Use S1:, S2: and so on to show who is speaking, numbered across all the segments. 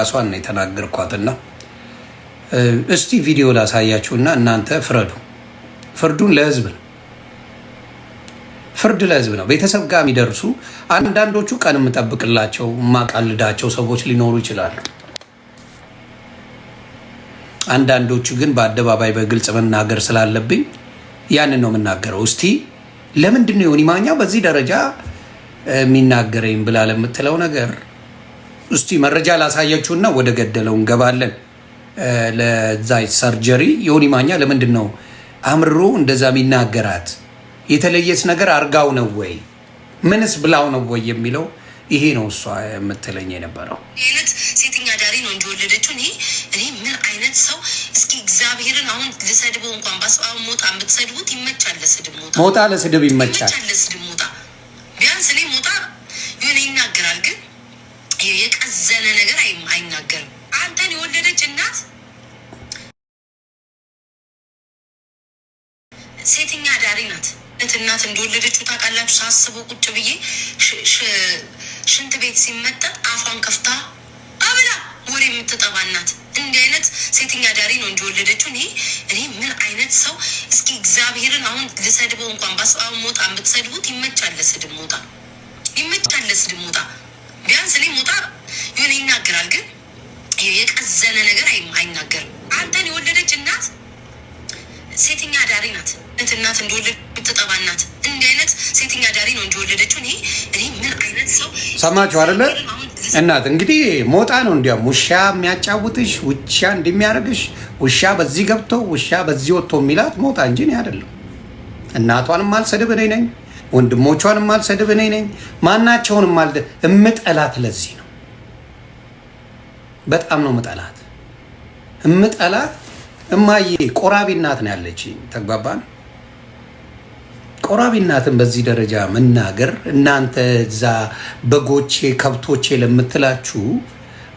S1: ራሷን ነው የተናገርኳትና እስቲ ቪዲዮ ላሳያችሁና እናንተ ፍረዱ። ፍርዱን ለህዝብ ነው። ፍርድ ለህዝብ ነው። ቤተሰብ ጋር የሚደርሱ አንዳንዶቹ ቀን የምጠብቅላቸው ማቃልዳቸው ሰዎች ሊኖሩ ይችላሉ። አንዳንዶቹ ግን በአደባባይ በግልጽ መናገር ስላለብኝ ያንን ነው የምናገረው። እስቲ ለምንድን ነው ዮኒ ማኛ በዚህ ደረጃ የሚናገረኝ ብላ ለምትለው ነገር እስቲ መረጃ ላሳያችሁና ወደ ገደለው እንገባለን። ለዛ ሰርጀሪ ዮኒ ማኛ ለምንድን ነው አምርሮ እንደዛ የሚናገራት? የተለየስ ነገር አርጋው ነው ወይ ምንስ ብላው ነው ወይ የሚለው ይሄ ነው እሷ የምትለኝ የነበረው።
S2: አይነት ሴተኛ ዳሪ ነው እንጂ ወለደችው። እኔ ምን አይነት ሰው እስኪ እግዚአብሔርን አሁን ልሰድበው እንኳን ባስባው ሞጣ ብትሰድቡት ይመቻል። ለስድብ ሞጣ
S1: ለስድብ ይመቻል።
S2: ለስድብ ሞጣ ቢያንስ እኔ ሞጣ የሆነ ይናገራል፣ ግን የቀዘነ ነገር አይናገርም። አንተን የወለደች እናት ሴተኛ ዳሪ ናት። እናት እንደወለደችው ታውቃላችሁ። ሳስበው ቁጭ ብዬ ሽንት ቤት ሲመጠጥ አፏን ከፍታ አብላ ወሬ የምትጠባ እናት። እንዲህ አይነት ሴተኛ ዳሪ ነው እንጂ ወለደችው። እኔ ምን አይነት ሰው እስኪ እግዚአብሔርን አሁን ልሰድበው እንኳን ባስባው ሞጣ ብትሰድቡት ይመቻል። ለስድብ ሞጣ ይመቻል። ለስድብ ሞጣ ቢያንስ እኔ ሞጣ የሆነ ይናገራል፣ ግን የቀዘነ ነገር አይናገርም። አንተን የወለደች እናት ሴተኛ ዳሪ ናት። እናት እንደወለደች የምትጠባ እናት። እንዲህ አይነት ሴተኛ ዳሪ ነው እንጂ ወለደችው። እኔ ምን አይነት ሰው
S1: ሰማችሁ አይደለ? እናት እንግዲህ ሞጣ ነው እንዲያውም ውሻ የሚያጫውትሽ ውሻ እንደሚያደርግሽ ውሻ በዚህ ገብቶ ውሻ በዚህ ወጥቶ የሚላት ሞጣ እንጂ እኔ አይደለም። እናቷንም አልሰድብ እኔ ነኝ፣ ወንድሞቿንም አልሰድብ እኔ ነኝ። ማናቸውንም እምጠላት ለዚህ ነው። በጣም ነው እምጠላት። እማዬ ቆራቢ እናት ነው ያለችኝ። ተግባባን? ቆራቢ እናትን በዚህ ደረጃ መናገር እናንተ እዛ በጎቼ ከብቶቼ ለምትላችሁ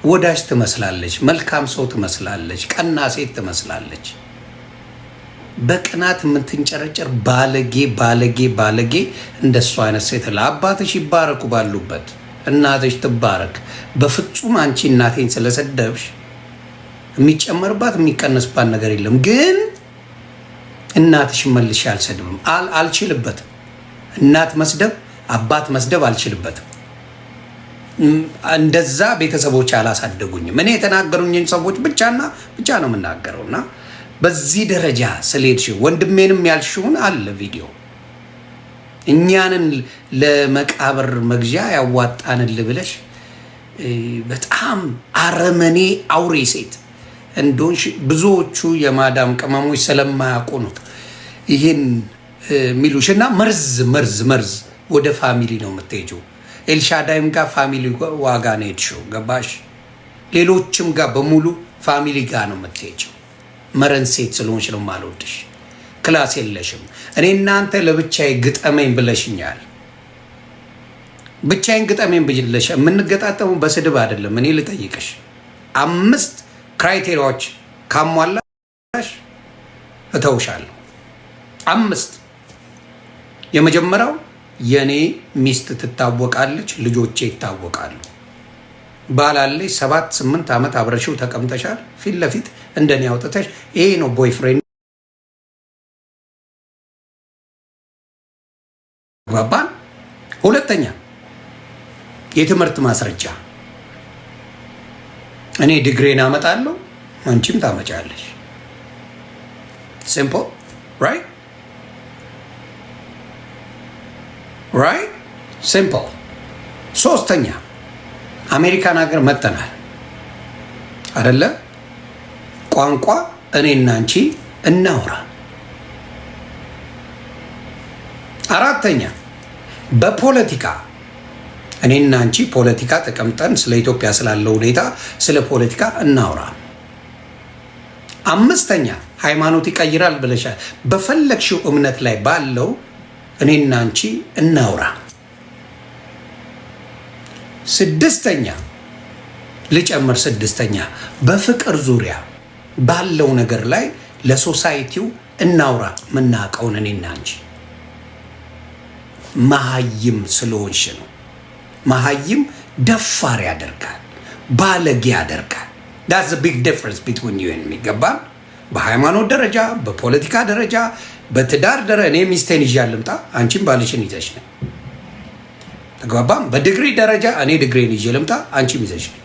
S1: ወዳጅ ትመስላለች፣ መልካም ሰው ትመስላለች፣ ቀና ሴት ትመስላለች። በቅናት የምትንጨረጨር ባለጌ እንደሷ አይነት ሴት ለአባትሽ ይባረኩ ባሉበት እናትሽ ትባረክ። በፍጹም አንቺ እናቴን ስለሰደብሽ የሚጨመርባት የሚቀነስባት ነገር የለም። ግን እናትሽ መልሼ አልሰድብም፣ አልችልበትም። እናት መስደብ አባት መስደብ አልችልበትም። እንደዛ ቤተሰቦች አላሳደጉኝም። እኔ የተናገሩኝን ሰዎች ብቻ ነው የምናገረውና በዚህ ደረጃ ስለሄድሽ ወንድሜንም ያልሽውን አለ ቪዲዮ እኛንን ለመቃብር መግዣ ያዋጣንል ብለሽ በጣም አረመኔ አውሬ ሴት እንደሆንሽ ብዙዎቹ የማዳም ቅመሞች ስለማያውቁ ነው ይሄን ሚሉሽና መርዝ ወደ ፋሚሊ ነው የምትሄጂው። ኤልሻዳይም ጋር ፋሚሊ ዋጋ ነው የሄድሽው። ገባሽ? ሌሎችም ጋር በሙሉ ፋሚሊ ጋር ነው የምትሄጂው። መረን ሴት ስለሆንሽ ነው የማልወድሽ። ክላስ የለሽም። እኔ እናንተ ለብቻዬ ግጠመኝ ብለሽኛል። ብቻዬን ግጠመኝ ብለሽ የምንገጣጠመው በስድብ አይደለም። እኔ ልጠይቅሽ 5 ክራይቴሪያዎች ካሟላሽ እተውሻለሁ። 5 የመጀመሪያው የኔ ሚስት ትታወቃለች፣ ልጆቼ ይታወቃሉ። ባላለሽ 7-8 ዓመት አብረሽው ተቀምጠሻል። ፊት ለፊት እንደኔ አውጥተሽ ይሄ ነው ቦይፍሬንድ ባባን። ሁለተኛ የትምህርት ማስረጃ። እኔ ዲግሪን አመጣለሁ፣ አንቺም ታመጫለሽ። ሲምፕል ራይት ሲምፕል። ሶስተኛ አሜሪካን ሀገር መጥተናል አይደለ? ቋንቋ እኔና አንቺ እናውራ። አራተኛ በፖለቲካ እኔና አንቺ ፖለቲካ ተቀምጠን ስለ ኢትዮጵያ ስላለው ሁኔታ ስለ ፖለቲካ እናውራ። አምስተኛ ሃይማኖት ይቀይራል ብለሻል። በፈለግሽው እምነት ላይ ባለው እኔና አንቺ እናውራ። ስድስተኛ ልጨምር፣ ስድስተኛ በፍቅር ዙሪያ ባለው ነገር ላይ ለሶሳይቲው እናውራ። ምናውቀውን እኔና አንቺ መሀይም ስለሆንሽ ነው። መሀይም ደፋር ያደርጋል። ባለጌ ያደርጋል። that's the big difference between you and me ገባን? በሃይማኖት ደረጃ፣ በፖለቲካ ደረጃ፣ በትዳር ደረጃ እኔ ሚስቴን ይዤ አልምጣ፣ አንቺም ባልሽን ይዘሽ ነኝ። ተግባባን? በዲግሪ ደረጃ እኔ ዲግሪን ይዤ ልምጣ፣ አንቺም ይዘሽ ነኝ።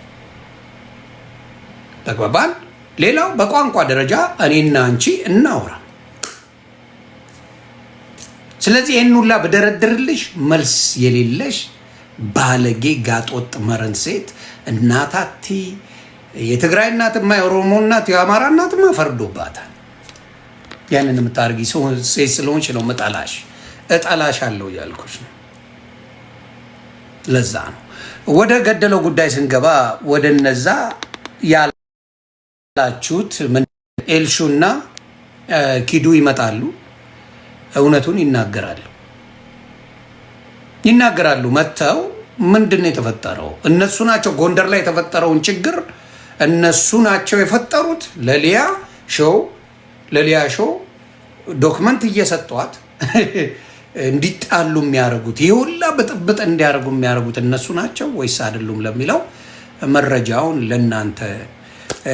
S1: ተግባባን? ሌላው በቋንቋ ደረጃ እኔና አንቺ እናውራ። ስለዚህ ይህን ሁላ በደረድርልሽ መልስ የሌለሽ ባለጌ ጋጦጥ መረን ሴት እናታቲ የትግራይ እናትማ የኦሮሞ እናት የአማራ እናትማ ፈርዶባታል። ያንን የምታርጊ ሴት ስለሆንሽ ነው መጣላሽ እጣላሽ አለው ያልኩሽ ነው። ለዛ ነው ወደ ገደለው ጉዳይ ስንገባ ወደ እነዛ ያላችሁት ኤልሹና ኪዱ ይመጣሉ። እውነቱን ይናገራሉ። መተው ምንድነው የተፈጠረው? እነሱ ናቸው ጎንደር ላይ የተፈጠረውን ችግር እነሱ ናቸው የፈጠሩት። ለሊያ ሾው ዶክመንት እየሰጧት እንዲጣሉ የሚያደርጉት ይህ ሁላ ብጥብጥ እንዲያደርጉ የሚያደርጉት እነሱ ናቸው ወይስ አይደሉም ለሚለው መረጃውን ለእናንተ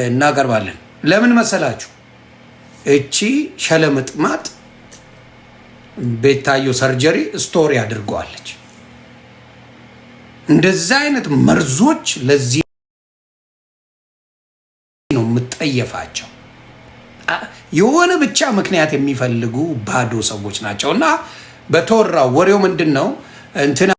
S1: እናቀርባለን። ለምን መሰላችሁ? እቺ ሸለምጥማጥ ቤታዮ ሰርጀሪ ስቶሪ አድርገዋለች። እንደዛ አይነት መርዞች ለዚህ ነው የምጠየፋቸው። የሆነ ብቻ ምክንያት የሚፈልጉ ባዶ ሰዎች ናቸውና በተወራው ወሬው ምንድነው እንትና